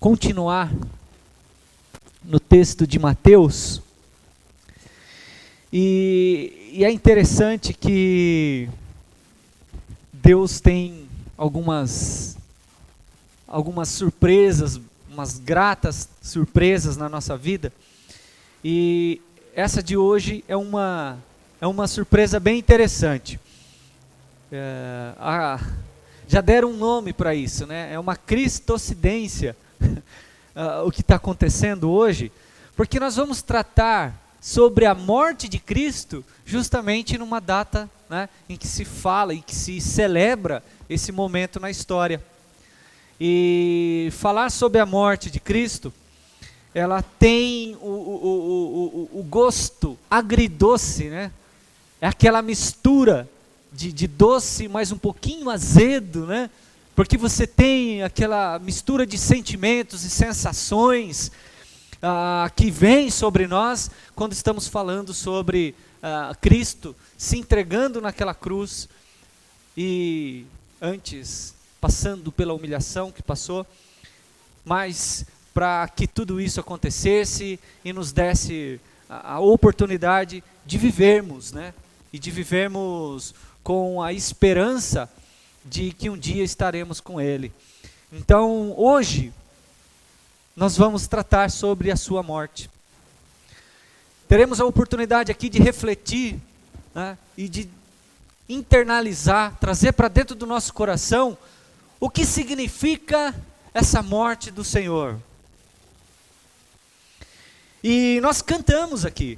continuar no texto de Mateus. E é interessante que Deus tem algumas surpresas, umas gratas surpresas na nossa vida. E essa de hoje é uma surpresa bem interessante. Já deram um nome para isso, né? É uma cristocidência o que está acontecendo hoje, porque nós vamos tratar sobre a morte de Cristo justamente numa data, né, em que se fala e que se celebra esse momento na história. E falar sobre a morte de Cristo, ela tem o gosto agridoce, né? É aquela mistura de doce, mas um pouquinho azedo, né? Porque você tem aquela mistura de sentimentos e sensações que vem sobre nós quando estamos falando sobre Cristo se entregando naquela cruz e antes passando pela humilhação que passou, mas para que tudo isso acontecesse e nos desse a oportunidade de vivermos, né? E de vivermos com a esperança de que um dia estaremos com Ele. Então, hoje, nós vamos tratar sobre a sua morte. Teremos a oportunidade aqui de refletir, né, e de internalizar, trazer para dentro do nosso coração o que significa essa morte do Senhor. E nós cantamos aqui.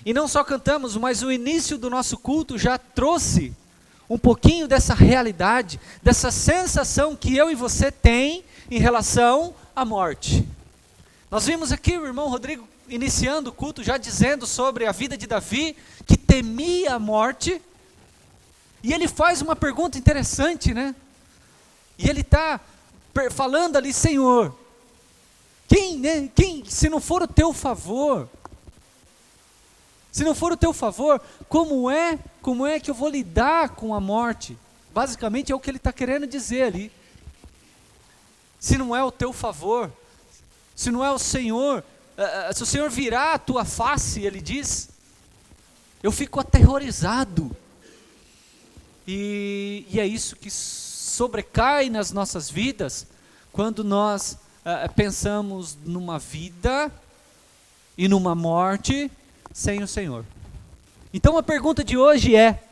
E não só cantamos, mas o início do nosso culto já trouxe um pouquinho dessa realidade, dessa sensação que eu e você tem em relação à morte. Nós vimos aqui o irmão Rodrigo iniciando o culto já dizendo sobre a vida de Davi, que temia a morte. E ele faz uma pergunta interessante, né? E ele está falando ali, Senhor, quem, se não for o teu favor, se não for o teu favor, como é que eu vou lidar com a morte? Basicamente é o que ele está querendo dizer ali. Se não é o teu favor, se não é o Senhor, se o Senhor virar a tua face, ele diz, eu fico aterrorizado. E é isso que sobrecai nas nossas vidas, quando nós pensamos numa vida e numa morte sem o Senhor. Então a pergunta de hoje é: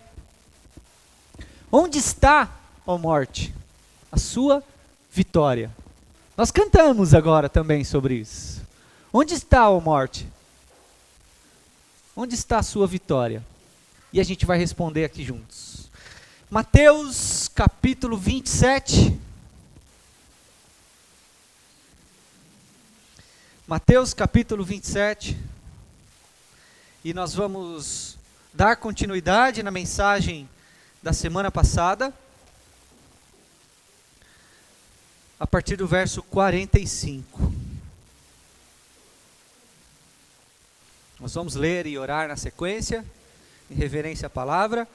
onde está, ó morte, a sua vitória? Nós cantamos agora também sobre isso. Onde está, ó morte? Onde está a sua vitória? E a gente vai responder aqui juntos. Mateus capítulo 27. Mateus capítulo 27. E nós vamos dar continuidade na mensagem da semana passada, a partir do verso 45. Nós vamos ler e orar na sequência, em reverência à palavra.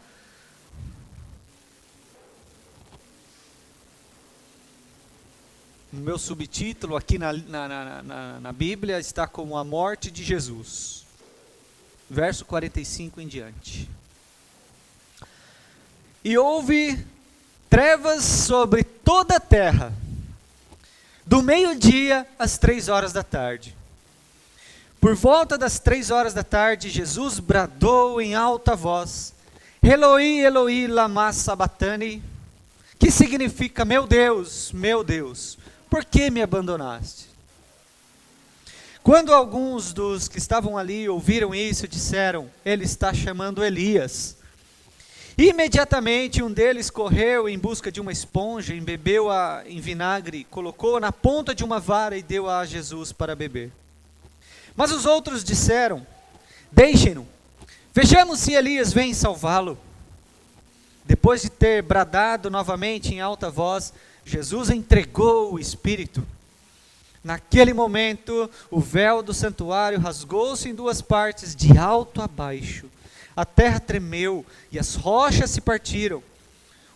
O meu subtítulo aqui na Bíblia está como a morte de Jesus. Verso 45 em diante. E houve trevas sobre toda a terra, do meio-dia às 3 horas da tarde. Por volta das 3 horas da tarde, Jesus bradou em alta voz, Eloi, Eloi, lama sabachthani, que significa, meu Deus, por que me abandonaste? Quando alguns dos que estavam ali ouviram isso, disseram, ele está chamando Elias. Imediatamente um deles correu em busca de uma esponja, embebeu-a em vinagre, colocou-a na ponta de uma vara e deu-a a Jesus para beber. Mas os outros disseram, deixem-no, vejamos se Elias vem salvá-lo. Depois de ter bradado novamente em alta voz, Jesus entregou o Espírito. Naquele momento, o véu do santuário rasgou-se em 2 partes, de alto a baixo. A terra tremeu e as rochas se partiram.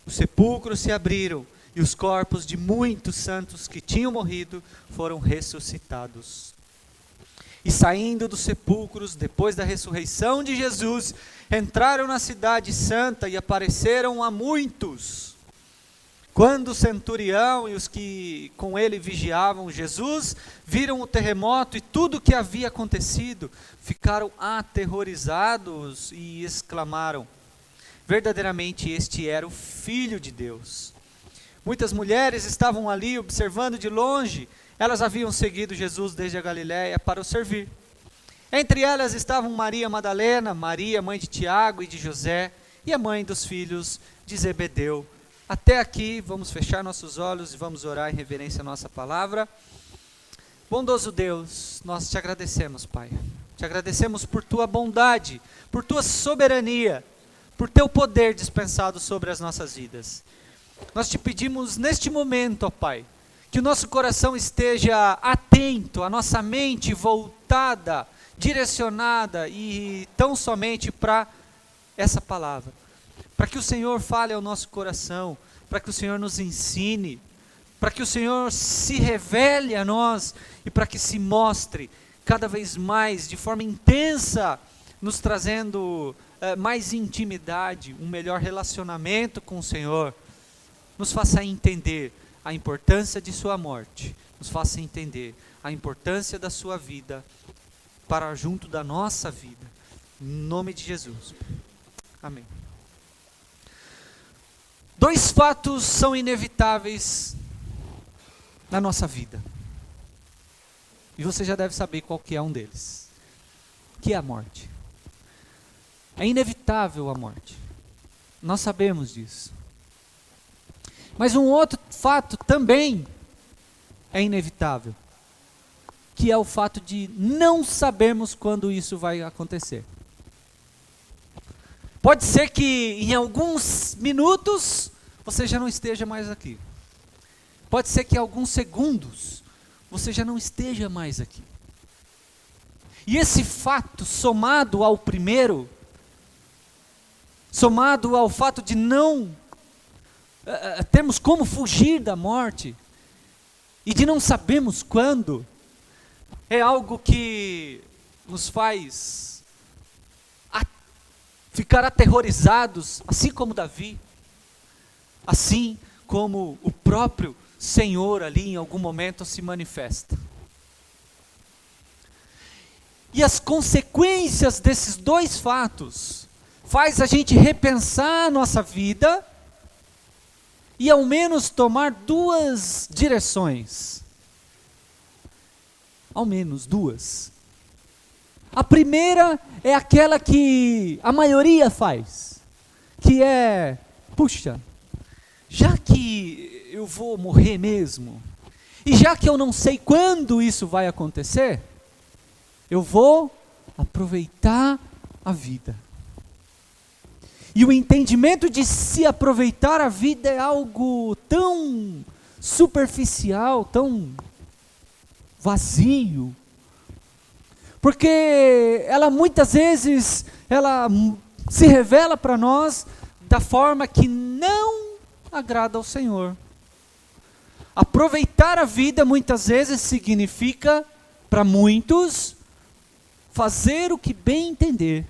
Os sepulcros se abriram e os corpos de muitos santos que tinham morrido foram ressuscitados. E saindo dos sepulcros, depois da ressurreição de Jesus, entraram na cidade santa e apareceram a muitos. Quando o centurião e os que com ele vigiavam Jesus viram o terremoto e tudo o que havia acontecido, ficaram aterrorizados e exclamaram: verdadeiramente este era o Filho de Deus. Muitas mulheres estavam ali observando de longe. Elas haviam seguido Jesus desde a Galiléia para o servir. Entre elas estavam Maria Madalena, Maria, mãe de Tiago e de José, e a mãe dos filhos de Zebedeu. Até aqui, vamos fechar nossos olhos e vamos orar em reverência à nossa palavra. Bondoso Deus, nós te agradecemos, Pai. Te agradecemos por tua bondade, por tua soberania, por teu poder dispensado sobre as nossas vidas. Nós te pedimos neste momento, ó Pai, que o nosso coração esteja atento, a nossa mente voltada, direcionada e tão somente para essa palavra. Para que o Senhor fale ao nosso coração, para que o Senhor nos ensine, para que o Senhor se revele a nós e para que se mostre cada vez mais, de forma intensa, nos trazendo mais intimidade, um melhor relacionamento com o Senhor. Nos faça entender a importância de sua morte, nos faça entender a importância da sua vida para junto da nossa vida, em nome de Jesus, amém. Dois fatos são inevitáveis na nossa vida, e você já deve saber qual que é um deles, que é a morte. É inevitável a morte, nós sabemos disso. Mas um outro fato também é inevitável, que é o fato de não sabermos quando isso vai acontecer. Pode ser que em alguns minutos você já não esteja mais aqui. Pode ser que em alguns segundos você já não esteja mais aqui. E esse fato, somado ao primeiro, somado ao fato de não temos como fugir da morte e de não sabermos quando, é algo que nos faz ficar aterrorizados, assim como Davi, assim como o próprio Senhor ali em algum momento se manifesta. E as consequências desses dois fatos faz a gente repensar a nossa vida e ao menos tomar duas direções. Ao menos duas. A primeira é aquela que a maioria faz, que é, puxa, já que eu vou morrer mesmo, e já que eu não sei quando isso vai acontecer, eu vou aproveitar a vida. E o entendimento de se aproveitar a vida é algo tão superficial, tão vazio. Porque ela muitas vezes, ela se revela para nós da forma que não agrada ao Senhor. Aproveitar a vida muitas vezes significa, para muitos, fazer o que bem entender.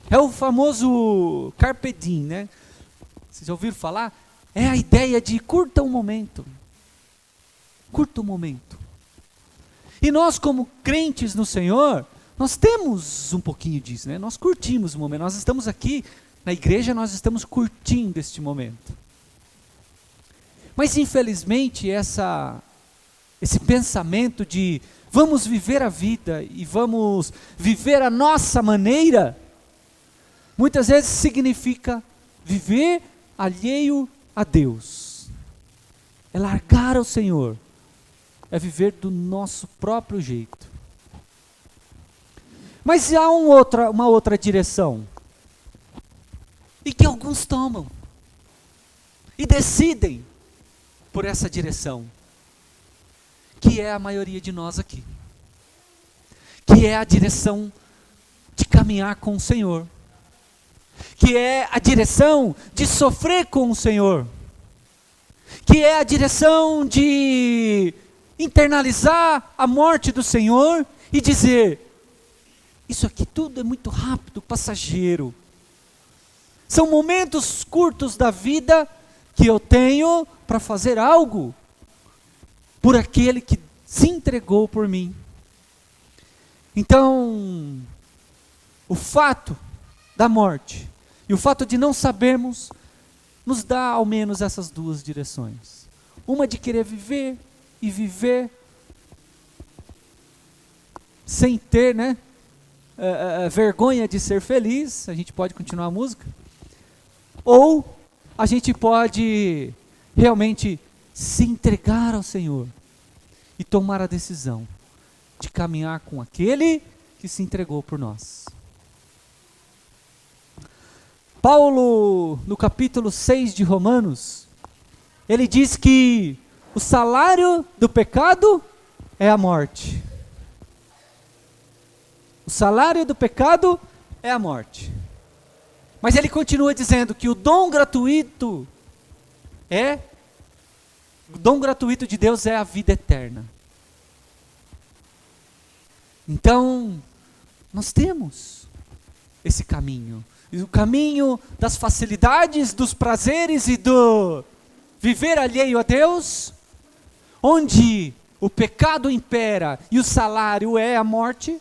É o famoso carpe diem, né? Vocês já ouviram falar? É a ideia de curta um momento. Curta um momento. E nós, como crentes no Senhor, nós temos um pouquinho disso, né? Nós curtimos o momento. Nós estamos aqui na igreja, nós estamos curtindo este momento. Mas infelizmente esse pensamento de vamos viver a vida e vamos viver a nossa maneira, muitas vezes significa viver alheio a Deus. É largar ao Senhor. É viver do nosso próprio jeito. Mas há uma outra direção. E que alguns tomam. E decidem por essa direção. Que é a maioria de nós aqui. Que é a direção de caminhar com o Senhor. Que é a direção de sofrer com o Senhor. que é a direção de internalizar a morte do Senhor e dizer: isso aqui tudo é muito rápido, passageiro. São momentos curtos da vida que eu tenho para fazer algo por aquele que se entregou por mim. Então, o fato da morte e o fato de não sabermos nos dá ao menos essas duas direções. Uma de querer viver e viver sem ter, vergonha de ser feliz. A gente pode continuar a música. Ou a gente pode realmente se entregar ao Senhor e tomar a decisão de caminhar com aquele que se entregou por nós. Paulo, no capítulo 6 de Romanos, ele diz que o salário do pecado é a morte. O salário do pecado é a morte. Mas ele continua dizendo que o dom gratuito de Deus é a vida eterna. Então, nós temos esse caminho. E o caminho das facilidades, dos prazeres e do viver alheio a Deus, onde o pecado impera e o salário é a morte,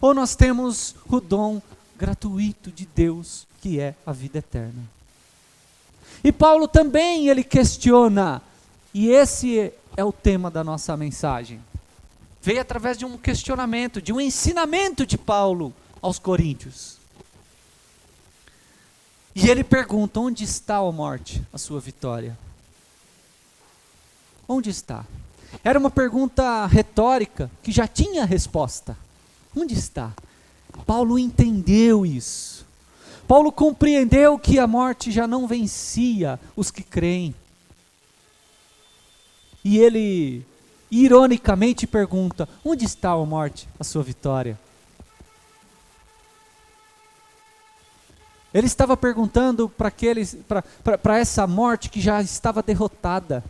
ou nós temos o dom gratuito de Deus, que é a vida eterna. E Paulo também, ele questiona, e esse é o tema da nossa mensagem. Veio através de um questionamento, de um ensinamento de Paulo aos coríntios. E ele pergunta: onde está, ó morte, a sua vitória? Onde está? Era uma pergunta retórica que já tinha resposta. Onde está? Paulo entendeu isso. Paulo compreendeu que a morte já não vencia os que creem. E ele, ironicamente, pergunta: onde está, ó morte, a sua vitória? Ele estava perguntando para essa morte que já estava derrotada.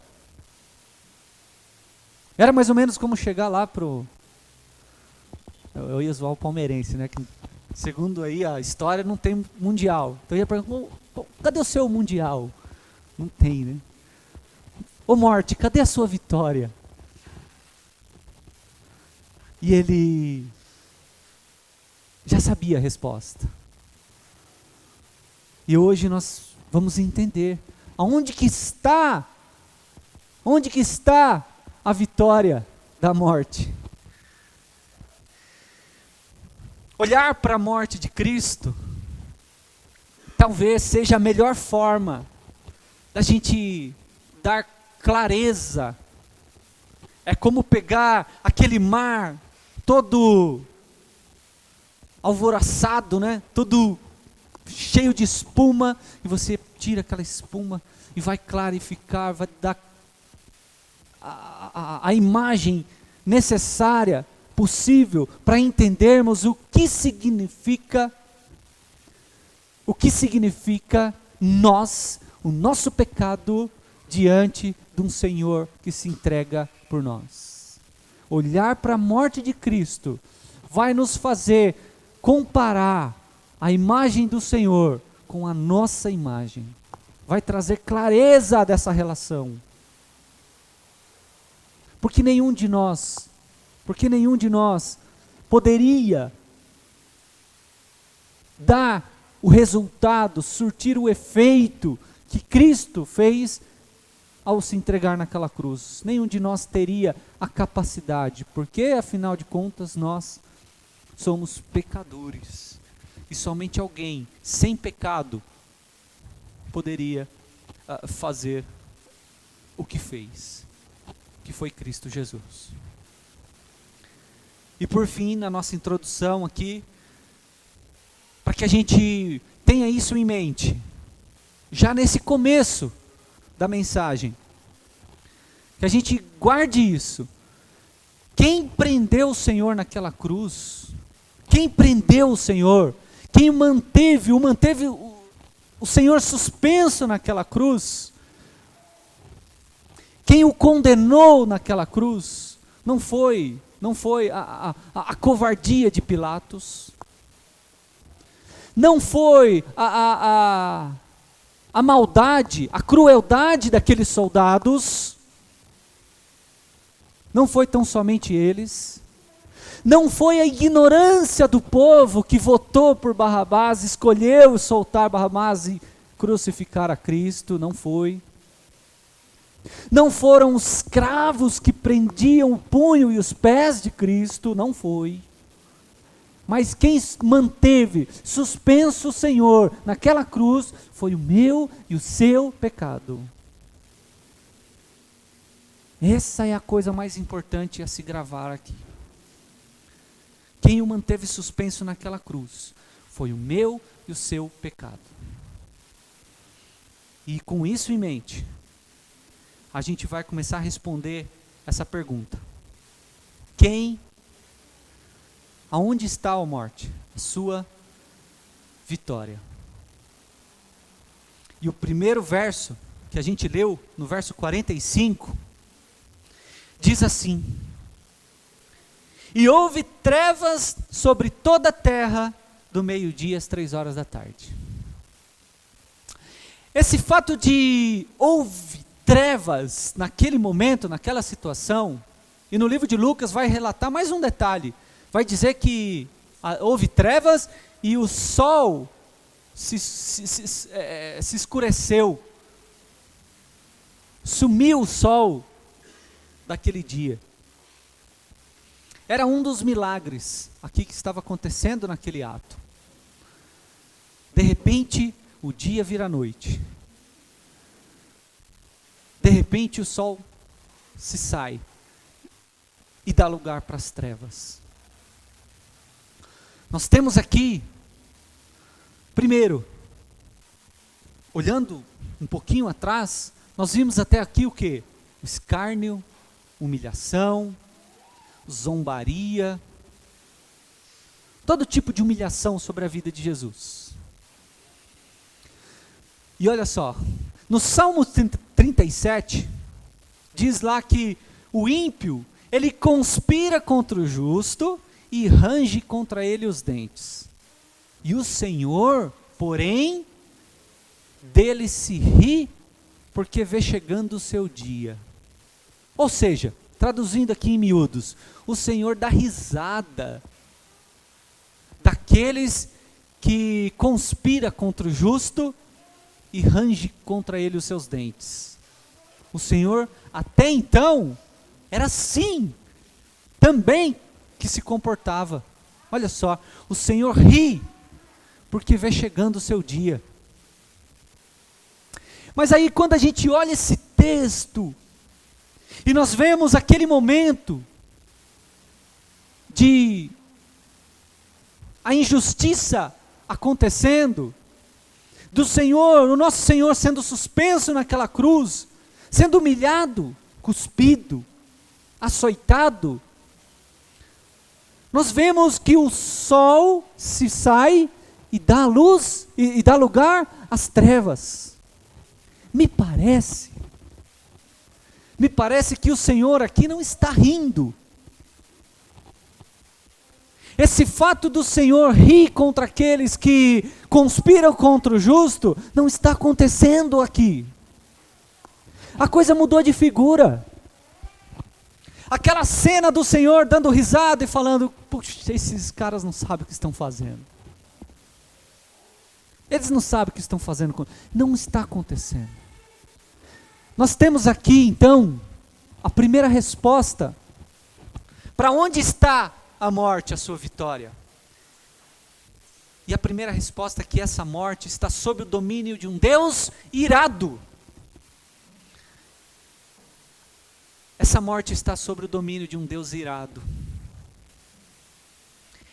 Era mais ou menos como chegar lá eu ia zoar o palmeirense, né? Que, segundo aí a história, não tem mundial. Então eu ia perguntar: cadê o seu mundial? Não tem, né? Ô morte, cadê a sua vitória? E ele já sabia a resposta. E hoje nós vamos entender onde que está a vitória da morte. Olhar para a morte de Cristo talvez seja a melhor forma da gente dar clareza. É como pegar aquele mar todo alvoroçado, todo cheio de espuma, e você tira aquela espuma e vai clarificar, vai dar a imagem necessária, possível, para entendermos o que significa o nosso pecado diante de um Senhor que se entrega por nós. Olhar para a morte de Cristo vai nos fazer comparar a imagem do Senhor com a nossa imagem. Vai trazer clareza dessa relação. Porque nenhum de nós poderia dar o resultado, surtir o efeito que Cristo fez ao se entregar naquela cruz. Nenhum de nós teria a capacidade, porque afinal de contas nós somos pecadores. E somente alguém sem pecado poderia fazer o que fez, que foi Cristo Jesus. E por fim, na nossa introdução aqui, para que a gente tenha isso em mente, já nesse começo da mensagem, que a gente guarde isso. Quem prendeu o Senhor naquela cruz? Quem prendeu o Senhor? Quem manteve o Senhor suspenso naquela cruz? Quem o condenou naquela cruz não foi a covardia de Pilatos, não foi a maldade, a crueldade daqueles soldados, não foi tão somente eles, não foi a ignorância do povo que votou por Barrabás, escolheu soltar Barrabás e crucificar a Cristo, não foi. Não foram os cravos que prendiam o punho e os pés de Cristo, não foi. Mas quem manteve suspenso o Senhor naquela cruz foi o meu e o seu pecado. Essa é a coisa mais importante a se gravar aqui. Quem o manteve suspenso naquela cruz foi o meu e o seu pecado. E com isso em mente, a gente vai começar a responder essa pergunta. Aonde está a morte? A sua vitória. E o primeiro verso que a gente leu, no verso 45, diz assim: E houve trevas sobre toda a terra, do meio-dia às 3 horas da tarde. Esse fato de houve trevas naquele momento, naquela situação, e no livro de Lucas vai relatar mais um detalhe, vai dizer que houve trevas e o sol se escureceu, sumiu o sol daquele dia. Era um dos milagres aqui que estava acontecendo naquele ato. De repente, o dia vira noite. De repente o sol se sai e dá lugar para as trevas. Nós temos aqui, primeiro, olhando um pouquinho atrás, nós vimos até aqui o quê? O escárnio, humilhação, zombaria, todo tipo de humilhação sobre a vida de Jesus. E olha só, no Salmo 37, diz lá que o ímpio, ele conspira contra o justo e range contra ele os dentes. E o Senhor, porém, dele se ri, porque vê chegando o seu dia. Ou seja, traduzindo aqui em miúdos, o Senhor dá risada daqueles que conspira contra o justo e range contra ele os seus dentes. O Senhor, até então, era assim, também que se comportava. Olha só, o Senhor ri, porque vê chegando o seu dia. Mas aí quando a gente olha esse texto, e nós vemos aquele momento de a injustiça acontecendo, do Senhor, o nosso Senhor sendo suspenso naquela cruz, sendo humilhado, cuspido, açoitado, nós vemos que o sol se sai e dá luz, e dá lugar às trevas. Me parece que o Senhor aqui não está rindo. Esse fato do Senhor rir contra aqueles que conspiram contra o justo, não está acontecendo aqui. A coisa mudou de figura. Aquela cena do Senhor dando risada e falando, puxa, esses caras não sabem o que estão fazendo. Eles não sabem o que estão fazendo. Não está acontecendo. Nós temos aqui, então, a primeira resposta. Para onde está a morte, a sua vitória? E a primeira resposta é que essa morte está sob o domínio de um Deus irado. Essa morte está sob o domínio de um Deus irado.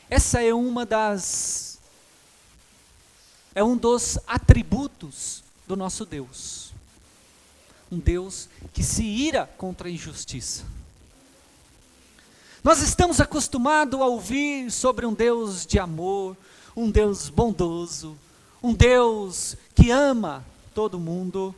Essa é um dos atributos do nosso Deus. Um Deus que se ira contra a injustiça. Nós estamos acostumados a ouvir sobre um Deus de amor, um Deus bondoso, um Deus que ama todo mundo.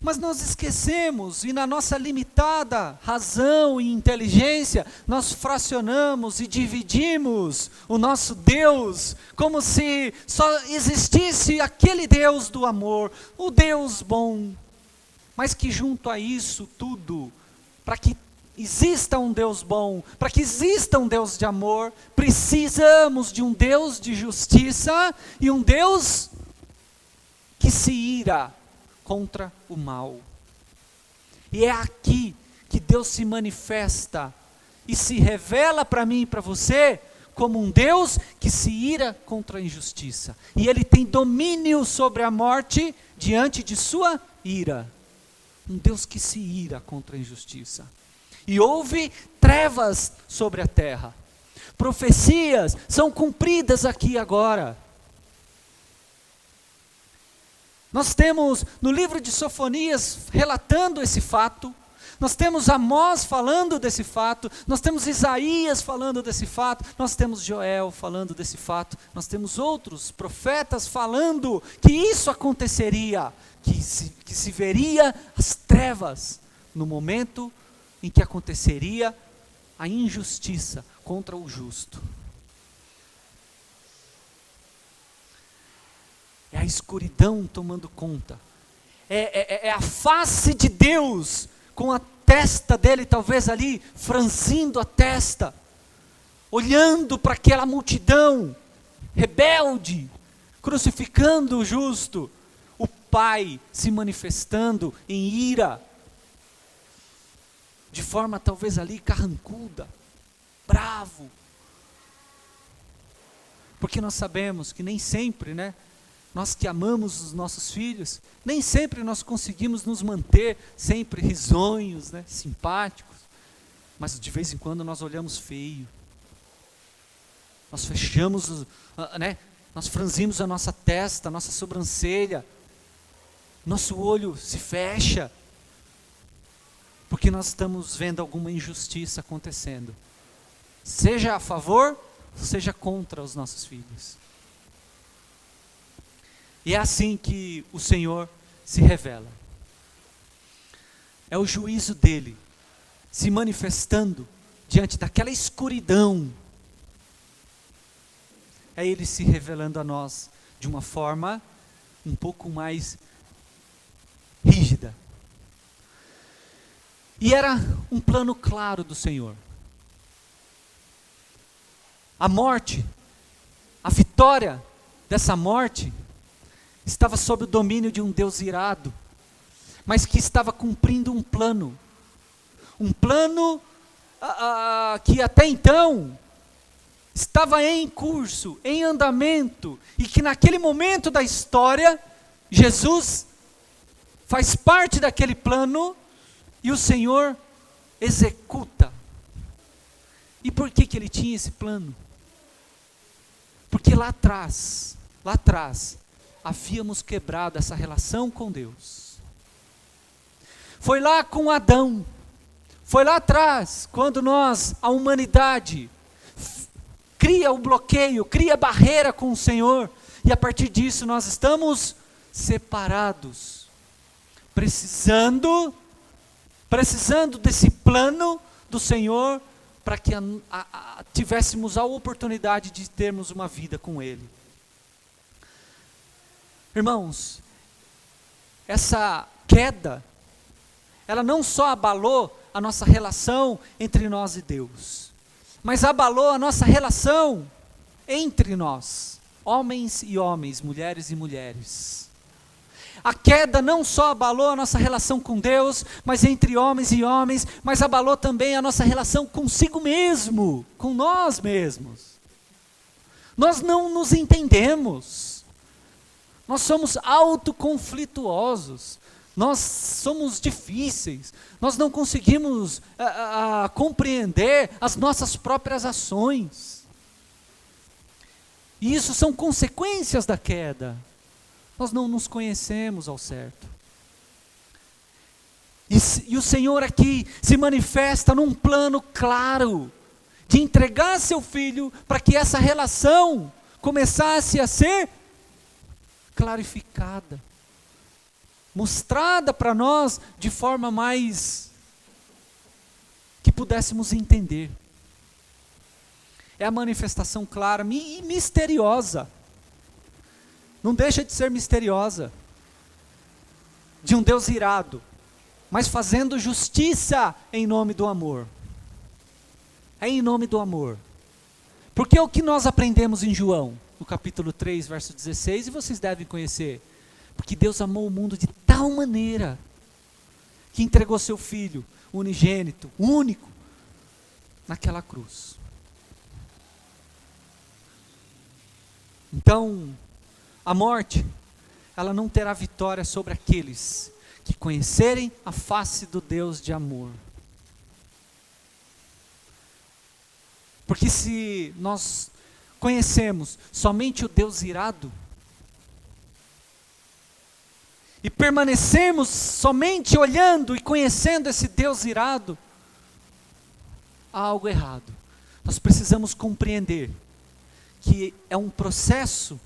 Mas nós esquecemos, e na nossa limitada razão e inteligência, nós fracionamos e dividimos o nosso Deus, como se só existisse aquele Deus do amor, o Deus bom. Mas que junto a isso tudo, para que exista um Deus bom, para que exista um Deus de amor, precisamos de um Deus de justiça e um Deus que se ira contra o mal. E é aqui que Deus se manifesta e se revela para mim e para você como um Deus que se ira contra a injustiça. E Ele tem domínio sobre a morte diante de sua ira. Um Deus que se ira contra a injustiça. E houve trevas sobre a terra. Profecias são cumpridas aqui agora. Nós temos no livro de Sofonias relatando esse fato, nós temos Amós falando desse fato, nós temos Isaías falando desse fato, nós temos Joel falando desse fato, nós temos outros profetas falando que isso aconteceria, que se veria as trevas no momento em que aconteceria a injustiça contra o justo. É a escuridão tomando conta. É a face de Deus, com a testa dele talvez ali, franzindo a testa, olhando para aquela multidão rebelde, crucificando o justo. O Pai se manifestando em ira, de forma talvez ali carrancuda, bravo. Porque nós sabemos que nem sempre, nós que amamos os nossos filhos, nem sempre nós conseguimos nos manter sempre risonhos, simpáticos, mas de vez em quando nós olhamos feio, nós fechamos, nós franzimos a nossa testa, a nossa sobrancelha, nosso olho se fecha, porque nós estamos vendo alguma injustiça acontecendo, seja a favor, seja contra os nossos filhos. E é assim que o Senhor se revela. É o juízo dele se manifestando diante daquela escuridão. É ele se revelando a nós de uma forma um pouco mais rígida. E era um plano claro do Senhor. A morte, a vitória dessa morte, estava sob o domínio de um Deus irado, mas que estava cumprindo um plano que até então estava em curso, em andamento, e que naquele momento da história, Jesus faz parte daquele plano, e o Senhor executa. E por que ele tinha esse plano? Porque lá atrás, havíamos quebrado essa relação com Deus. Foi lá com Adão, foi lá atrás, quando a humanidade, cria o bloqueio, cria a barreira com o Senhor, e a partir disso nós estamos separados, precisando desse plano do Senhor, para que tivéssemos a oportunidade de termos uma vida com Ele. Irmãos, essa queda, ela não só abalou a nossa relação entre nós e Deus, mas abalou a nossa relação entre nós, homens e homens, mulheres e mulheres. A queda não só abalou a nossa relação com Deus, mas entre homens e homens, mas abalou também a nossa relação consigo mesmo, com nós mesmos. Nós não nos entendemos. Nós somos autoconflituosos, nós somos difíceis, nós não conseguimos compreender as nossas próprias ações. E isso são consequências da queda. Nós não nos conhecemos ao certo. E o Senhor aqui se manifesta num plano claro, de entregar seu Filho, para que essa relação começasse a ser clarificada. mostrada para nós de forma mais que pudéssemos entender. É a manifestação clara e misteriosa. Não deixa de ser misteriosa. De um Deus irado, mas fazendo justiça em nome do amor. É em nome do amor. Porque o que nós aprendemos em João, no capítulo 3, verso 16, e vocês devem conhecer. Porque Deus amou o mundo de tal maneira, que entregou seu Filho, unigênito, único, naquela cruz. Então, a morte, ela não terá vitória sobre aqueles que conhecerem a face do Deus de amor. Porque se nós conhecemos somente o Deus irado, e permanecemos somente olhando e conhecendo esse Deus irado, há algo errado. Nós precisamos compreender que é um processo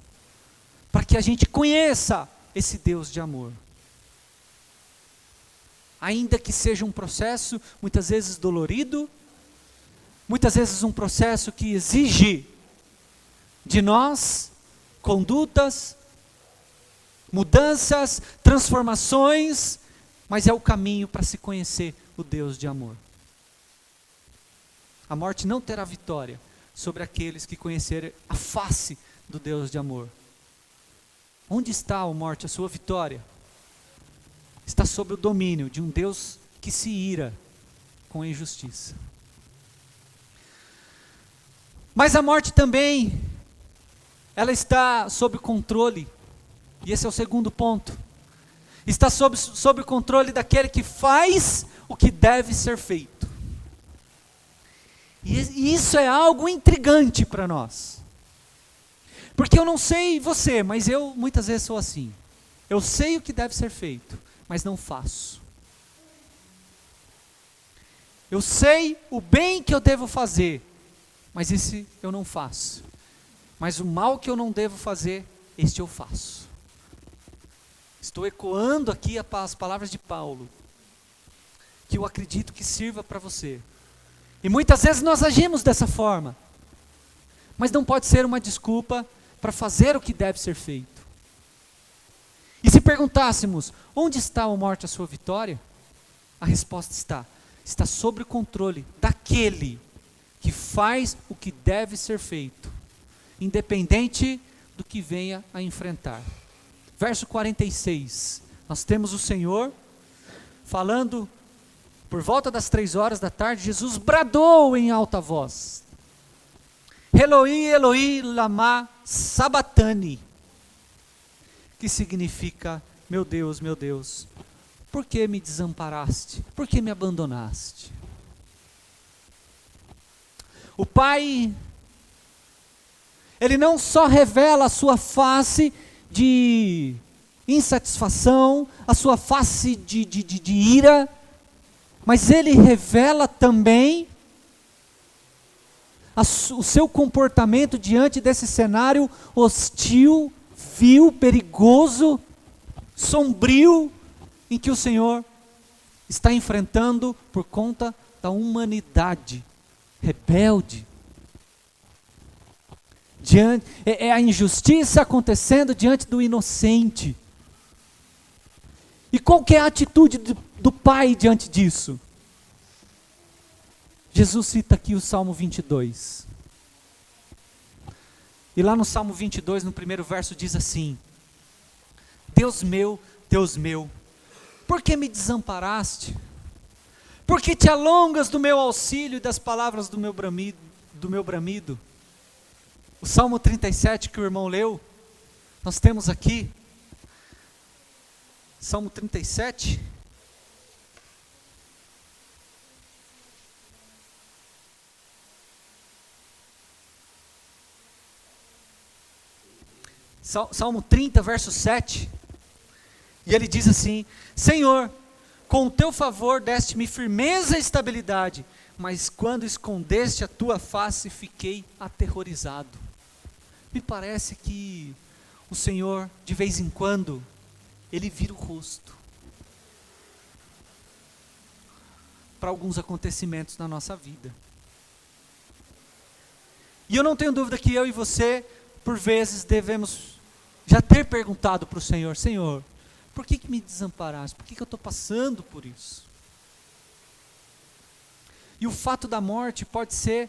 para que a gente conheça esse Deus de amor. Ainda que seja um processo muitas vezes dolorido, muitas vezes um processo que exige de nós condutas, mudanças, transformações, mas é o caminho para se conhecer o Deus de amor. A morte não terá vitória sobre aqueles que conhecerem a face do Deus de amor. Onde está, ó morte, a sua vitória? Está sob o domínio de um Deus que se ira com a injustiça. Mas a morte também, ela está sob controle, e esse é o segundo ponto. Está sob o controle daquele que faz o que deve ser feito. E isso é algo intrigante para nós. Porque eu não sei você, mas eu muitas vezes sou assim. Eu sei o que deve ser feito, mas não faço. Eu sei o bem que eu devo fazer, mas esse eu não faço. Mas o mal que eu não devo fazer, este eu faço. Estou ecoando aqui as palavras de Paulo, que eu acredito que sirva para você. E muitas vezes nós agimos dessa forma, mas não pode ser uma desculpa para fazer o que deve ser feito. E se perguntássemos, onde está, ó morte, a sua vitória? A resposta está sob o controle daquele que faz o que deve ser feito, independente do que venha a enfrentar. Verso 46, nós temos o Senhor falando, por volta das 3 da tarde, Jesus bradou em alta voz: Eloi, Eloi, lama sabachthani, que significa, meu Deus, por que me desamparaste? Por que me abandonaste? O Pai, Ele não só revela a sua face de insatisfação, a sua face de ira, mas Ele revela também o seu comportamento diante desse cenário hostil, vil, perigoso, sombrio, em que o Senhor está enfrentando por conta da humanidade rebelde. É a injustiça acontecendo diante do inocente. E qual que é a atitude do Pai diante disso? Jesus cita aqui o Salmo 22. E lá no Salmo 22, no primeiro verso, diz assim: Deus meu, por que me desamparaste? Por que te alongas do meu auxílio e das palavras do meu bramido? O Salmo 37 que o irmão leu, nós temos aqui, Salmo 37, Salmo 30, verso 7, e ele diz assim: Senhor, com o teu favor deste-me firmeza e estabilidade, mas quando escondeste a tua face, fiquei aterrorizado. Me parece que o Senhor, de vez em quando, Ele vira o rosto. para alguns acontecimentos na nossa vida. E eu não tenho dúvida que eu e você, por vezes, devemos já ter perguntado para o Senhor: Senhor, por que me desamparaste? Por que eu estou passando por isso? E o fato da morte pode ser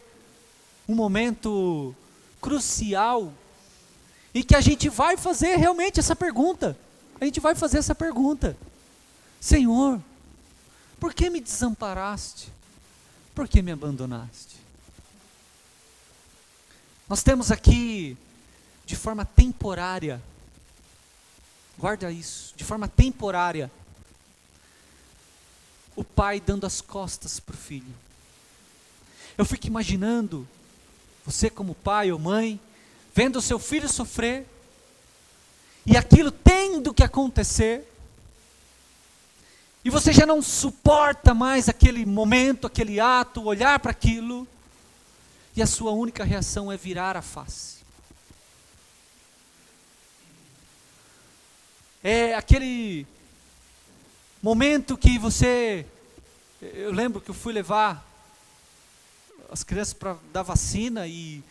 um momento crucial em que a gente vai fazer realmente essa pergunta. A gente vai fazer essa pergunta: Senhor, por que me desamparaste? Por que me abandonaste? Nós temos aqui, de forma temporária, guarda isso, de forma temporária, o pai dando as costas para o filho. Eu fico imaginando, você como pai ou mãe, vendo o seu filho sofrer, e aquilo tendo que acontecer, e você já não suporta mais aquele momento, aquele ato, olhar para aquilo, e a sua única reação é virar a face. É aquele momento que eu lembro que eu fui levar as crianças para dar vacina, e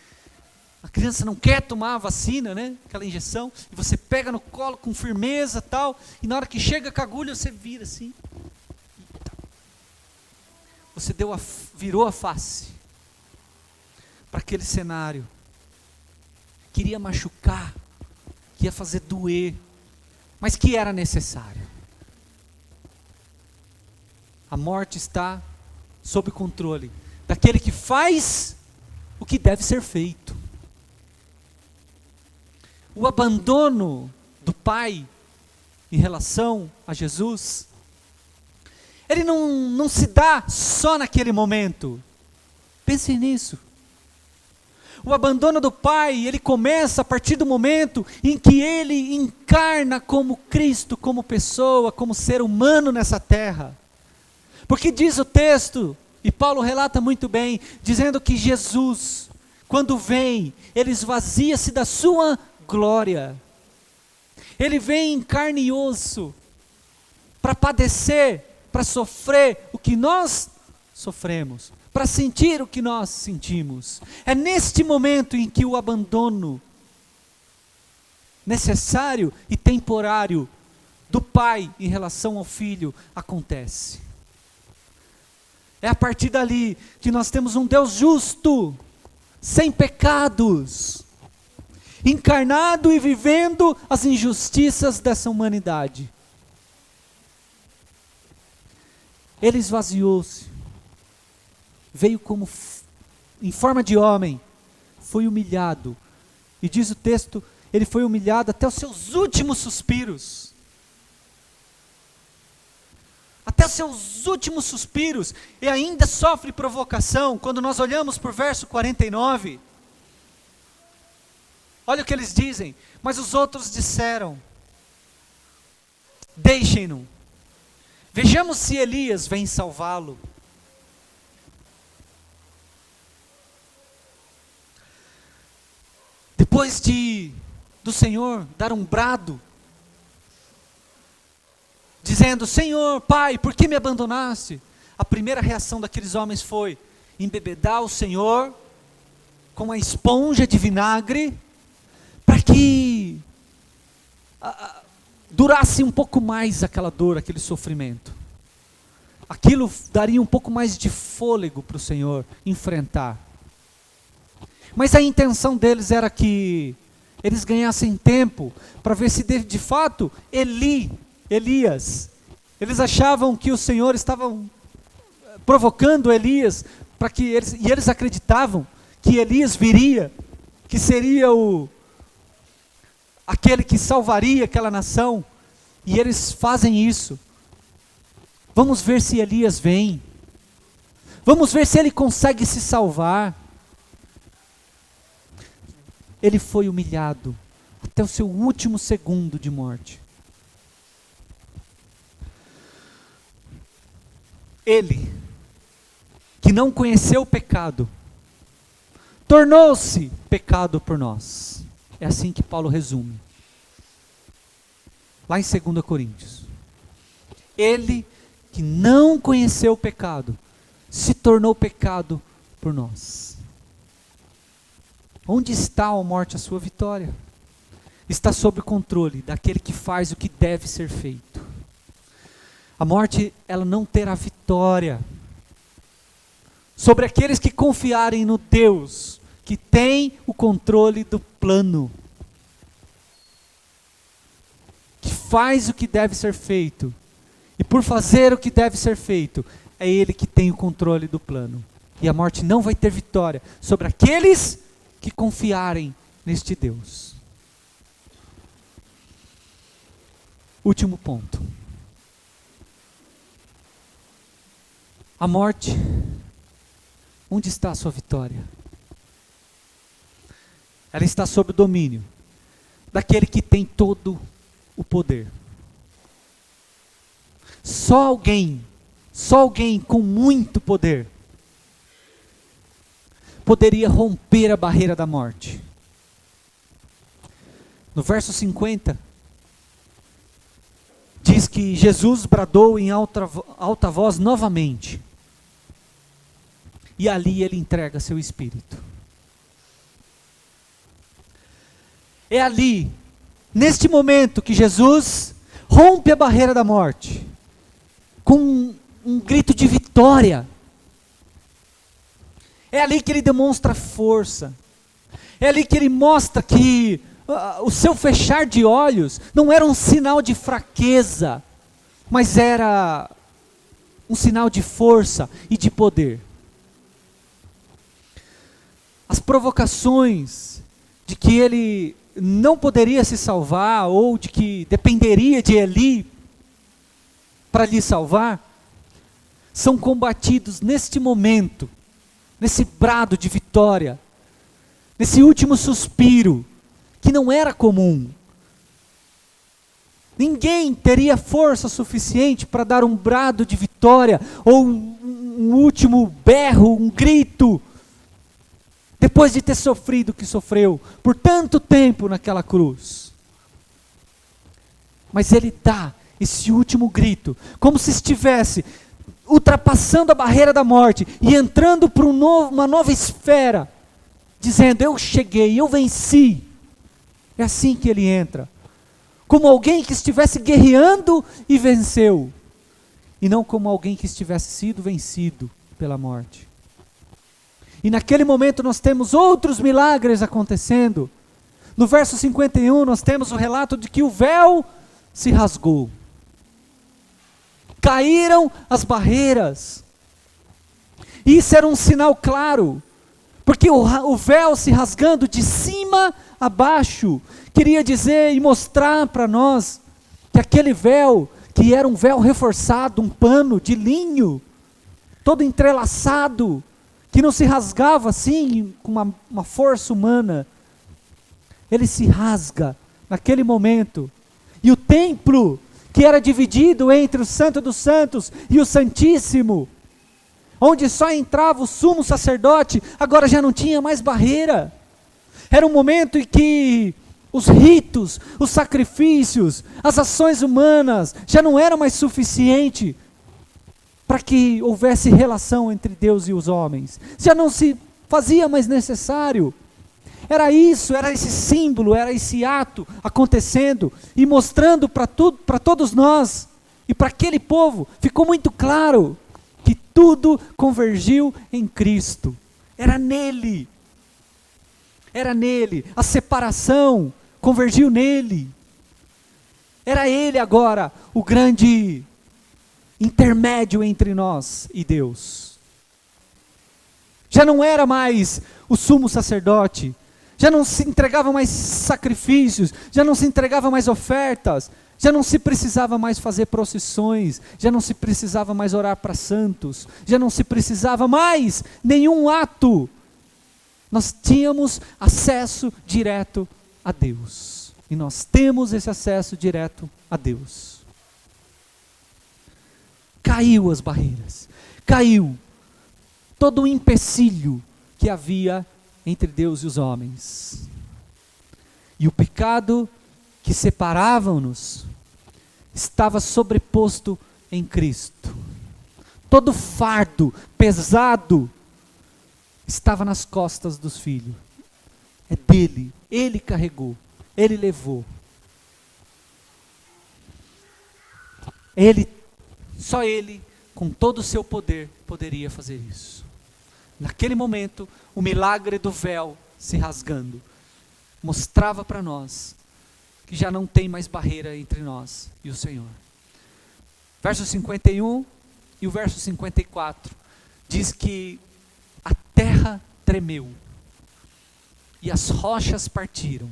a criança não quer tomar a vacina, né? Aquela injeção, e você pega no colo com firmeza tal, e na hora que chega com a agulha você vira assim. Você virou a face para aquele cenário. Queria machucar, que ia fazer doer, mas que era necessário. A morte está sob controle daquele que faz o que deve ser feito. O abandono do pai em relação a Jesus, ele não se dá só naquele momento. Pensem nisso. O abandono do pai, ele começa a partir do momento em que ele encarna como Cristo, como pessoa, como ser humano nessa terra. Porque diz o texto, e Paulo relata muito bem, dizendo que Jesus, quando vem, ele esvazia-se da sua glória. Ele vem em carne e osso, para padecer, para sofrer o que nós sofremos, para sentir o que nós sentimos. É neste momento em que o abandono necessário e temporário do pai em relação ao filho acontece. É a partir dali que nós temos um Deus justo, sem pecados, encarnado e vivendo as injustiças dessa humanidade. Ele esvaziou-se, veio como em forma de homem, foi humilhado, e diz o texto, ele foi humilhado até os seus últimos suspiros. Até os seus últimos suspiros, e ainda sofre provocação. Quando nós olhamos para o verso 49, olha o que eles dizem: mas os outros disseram, deixem-no, vejamos se Elias vem salvá-lo. Depois do Senhor dar um brado, dizendo: Senhor, Pai, por que me abandonaste? A primeira reação daqueles homens foi embebedar o Senhor com uma esponja de vinagre, para que durasse um pouco mais aquela dor, aquele sofrimento. Aquilo daria um pouco mais de fôlego para o Senhor enfrentar. Mas a intenção deles era que eles ganhassem tempo para ver se de fato Elias, eles achavam que o Senhor estava provocando Elias, e eles acreditavam que Elias viria, que seria aquele que salvaria aquela nação, e eles fazem isso. Vamos ver se Elias vem, vamos ver se ele consegue se salvar. Ele foi humilhado até o seu último segundo de morte. Ele, que não conheceu o pecado, tornou-se pecado por nós. É assim que Paulo resume. Lá em 2 Coríntios. Ele, que não conheceu o pecado, se tornou pecado por nós. Onde está, ó morte, a sua vitória? Está sob o controle daquele que faz o que deve ser feito. A morte, ela não terá vitória sobre aqueles que confiarem no Deus que tem o controle do plano, que faz o que deve ser feito, e por fazer o que deve ser feito, é Ele que tem o controle do plano. E a morte não vai ter vitória sobre aqueles que confiarem neste Deus. Último ponto. A morte, onde está a sua vitória? Ela está sob o domínio daquele que tem todo o poder. Só alguém com muito poder poderia romper a barreira da morte. No verso 50, diz que Jesus bradou em alta voz novamente. E ali ele entrega seu espírito. É ali, neste momento, que Jesus rompe a barreira da morte, com um grito de vitória. É ali que ele demonstra força. É ali que ele mostra que o seu fechar de olhos não era um sinal de fraqueza, mas era um sinal de força e de poder. As provocações de que ele não poderia se salvar, ou de que dependeria de Eli para lhe salvar, são combatidos neste momento, nesse brado de vitória, nesse último suspiro, que não era comum. Ninguém teria força suficiente para dar um brado de vitória, ou um último berro, um grito, depois de ter sofrido o que sofreu, por tanto tempo naquela cruz. Mas ele dá esse último grito, como se estivesse ultrapassando a barreira da morte, e entrando para uma nova esfera, dizendo: eu cheguei, eu venci. É assim que ele entra, como alguém que estivesse guerreando e venceu, e não como alguém que estivesse sido vencido pela morte. E naquele momento nós temos outros milagres acontecendo. No verso 51 nós temos o relato de que o véu se rasgou. Caíram as barreiras. E isso era um sinal claro, porque o véu se rasgando de cima a baixo, queria dizer e mostrar para nós que aquele véu, que era um véu reforçado, um pano de linho, todo entrelaçado, que não se rasgava assim com uma força humana, ele se rasga naquele momento. E o templo, que era dividido entre o Santo dos Santos e o Santíssimo, onde só entrava o sumo sacerdote, agora já não tinha mais barreira. Era um momento em que os ritos, os sacrifícios, as ações humanas já não eram mais suficientes para que houvesse relação entre Deus e os homens. Já não se fazia mais necessário. Era isso, era esse símbolo, era esse ato acontecendo e mostrando para todos nós e para aquele povo, ficou muito claro que tudo convergiu em Cristo. Era nele. Era nele. A separação convergiu nele. Era ele agora o grande intermédio entre nós e Deus. Já não era mais o sumo sacerdote, já não se entregava mais sacrifícios, já não se entregava mais ofertas, já não se precisava mais fazer procissões, já não se precisava mais orar para santos, já não se precisava mais nenhum ato. Nós tínhamos acesso direto a Deus, e nós temos esse acesso direto a Deus. Caiu as barreiras, caiu todo o empecilho que havia entre Deus e os homens. E o pecado que separava-nos estava sobreposto em Cristo. todo fardo pesado estava nas costas dos filhos. É dele, ele carregou, ele levou. Só ele, com todo o seu poder, poderia fazer isso. Naquele momento, o milagre do véu se rasgando, mostrava para nós que já não tem mais barreira entre nós e o Senhor. Verso 51 e o verso 54 diz que a terra tremeu e as rochas partiram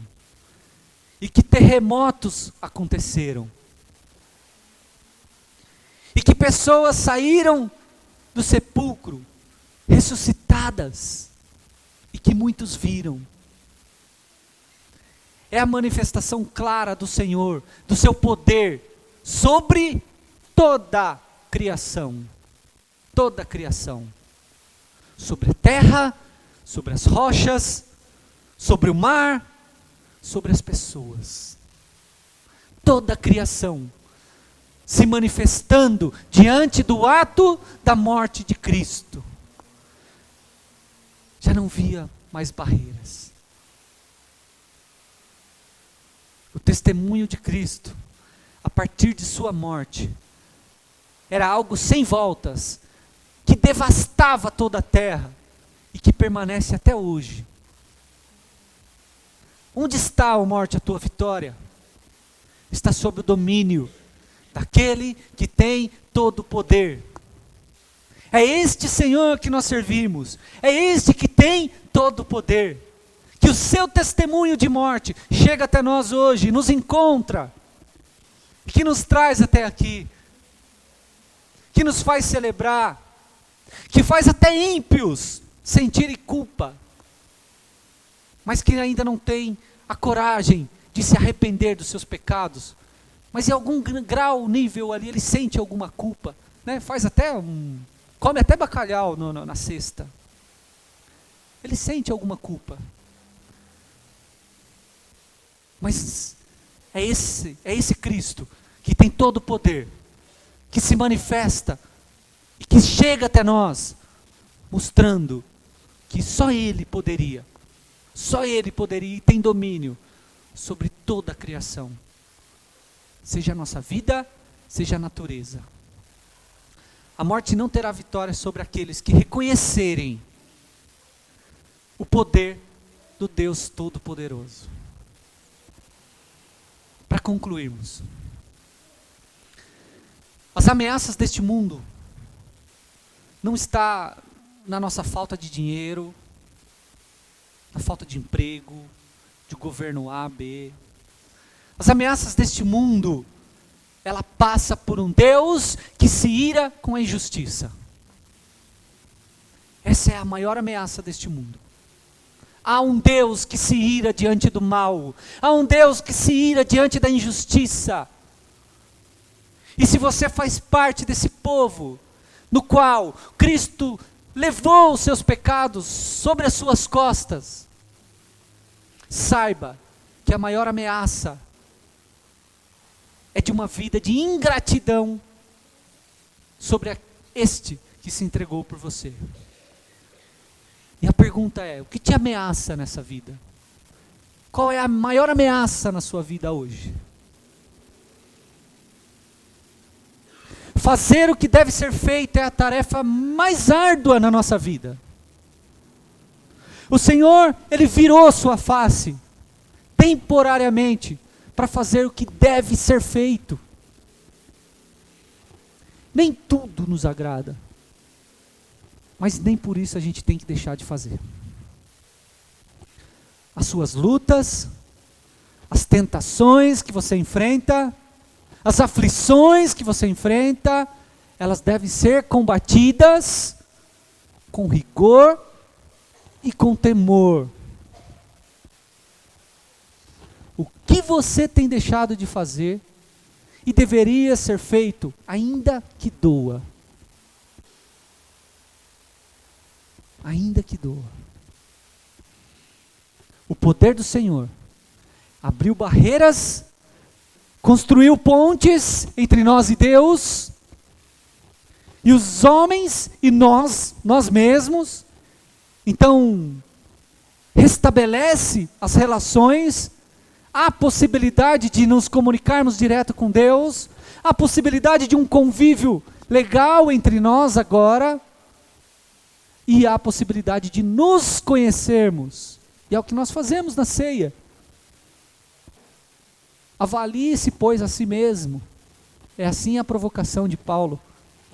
e que terremotos aconteceram e que pessoas saíram do sepulcro ressuscitadas e que muitos viram. É a manifestação clara do Senhor, do seu poder sobre toda a criação. Toda a criação. Sobre a terra, sobre as rochas, sobre o mar, sobre as pessoas. Toda a criação se manifestando diante do ato da morte de Cristo. Já não via mais barreiras. O testemunho de Cristo, a partir de sua morte, era algo sem voltas, que devastava toda a terra e que permanece até hoje. Onde está, ó morte, a tua vitória? Está sob o domínio daquele que tem todo o poder. É este Senhor que nós servimos, é este que tem todo o poder. Que o seu testemunho de morte chega até nós hoje, nos encontra, que nos traz até aqui, que nos faz celebrar, que faz até ímpios sentirem culpa, mas que ainda não tem a coragem de se arrepender dos seus pecados, mas em algum grau, nível ali, ele sente alguma culpa, né? Come até bacalhau na cesta, ele sente alguma culpa, mas é esse Cristo, que tem todo o poder, que se manifesta, e que chega até nós, mostrando que só Ele poderia e tem domínio sobre toda a criação, seja a nossa vida, seja a natureza. A morte não terá vitória sobre aqueles que reconhecerem o poder do Deus Todo-Poderoso. Para concluirmos, as ameaças deste mundo não está na nossa falta de dinheiro, na falta de emprego, de governo A, B. As ameaças deste mundo, ela passa por um Deus que se ira com a injustiça. Essa é a maior ameaça deste mundo. Há um Deus que se ira diante do mal. Há um Deus que se ira diante da injustiça. E se você faz parte desse povo, no qual Cristo levou os seus pecados sobre as suas costas, saiba que a maior ameaça é de uma vida de ingratidão sobre este que se entregou por você. E a pergunta é, o que te ameaça nessa vida? Qual é a maior ameaça na sua vida hoje? Fazer o que deve ser feito é a tarefa mais árdua na nossa vida. O Senhor, Ele virou sua face, temporariamente, para fazer o que deve ser feito. Nem tudo nos agrada, mas nem por isso a gente tem que deixar de fazer. As suas lutas, as tentações que você enfrenta, as aflições que você enfrenta, elas devem ser combatidas com rigor e com temor. O que você tem deixado de fazer e deveria ser feito, ainda que doa. Ainda que doa. O poder do Senhor abriu barreiras, construiu pontes entre nós e Deus, E os homens e nós mesmos, então, restabelece as relações, há possibilidade de nos comunicarmos direto com Deus, há possibilidade de um convívio legal entre nós agora, e há possibilidade de nos conhecermos, e é o que nós fazemos na ceia. Avalie-se, pois, a si mesmo. É assim a provocação de Paulo.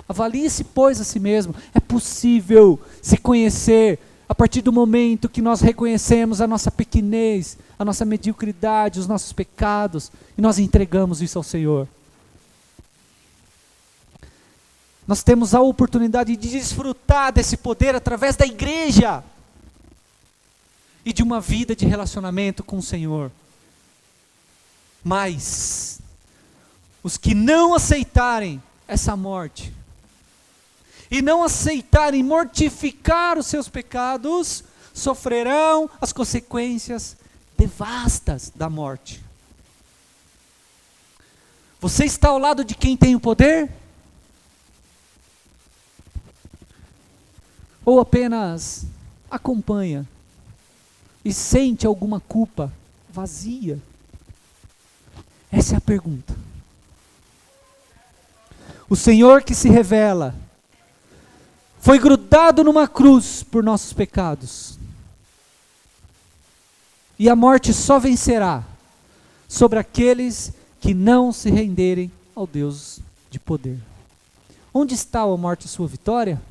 Avalie-se, pois, a si mesmo. É possível se conhecer a partir do momento que nós reconhecemos a nossa pequenez, a nossa mediocridade, os nossos pecados, e nós entregamos isso ao Senhor. Nós temos a oportunidade de desfrutar desse poder através da igreja e de uma vida de relacionamento com o Senhor. Mas os que não aceitarem essa morte e não aceitarem mortificar os seus pecados, sofrerão as consequências devastas da morte. Você está ao lado de quem tem o poder? Ou apenas acompanha e sente alguma culpa vazia? Essa é a pergunta. O Senhor que se revela foi grudado numa cruz por nossos pecados. E a morte só vencerá sobre aqueles que não se renderem ao Deus de poder. Onde está, ó morte, sua vitória?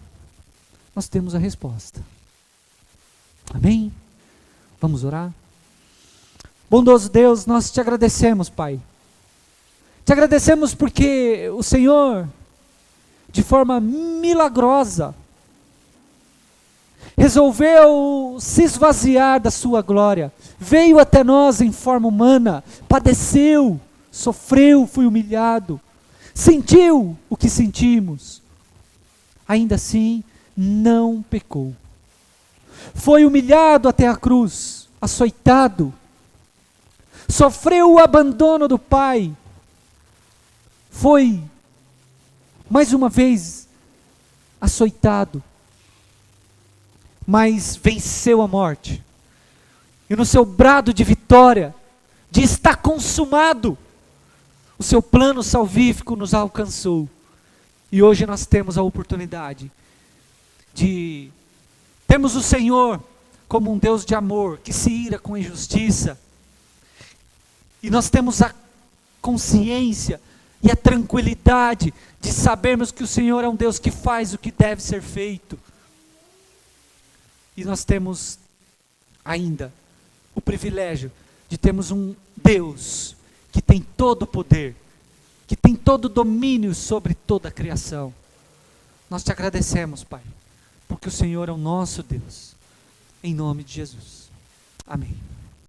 Nós temos a resposta. Amém? Vamos orar? Bondoso Deus, nós te agradecemos, Pai. Te agradecemos porque o Senhor, de forma milagrosa, resolveu se esvaziar da sua glória, veio até nós em forma humana, padeceu, sofreu, foi humilhado, sentiu o que sentimos, ainda assim não pecou, foi humilhado até a cruz, açoitado, sofreu o abandono do Pai, foi mais uma vez açoitado, mas venceu a morte. E no seu brado de vitória, de está consumado, o seu plano salvífico nos alcançou. E hoje nós temos a oportunidade de termos o Senhor como um Deus de amor, que se ira com a injustiça. E nós temos a consciência e a tranquilidade de sabermos que o Senhor é um Deus que faz o que deve ser feito. E nós temos ainda o privilégio de termos um Deus que tem todo o poder, que tem todo o domínio sobre toda a criação. Nós te agradecemos, Pai, porque o Senhor é o nosso Deus. Em nome de Jesus. Amém.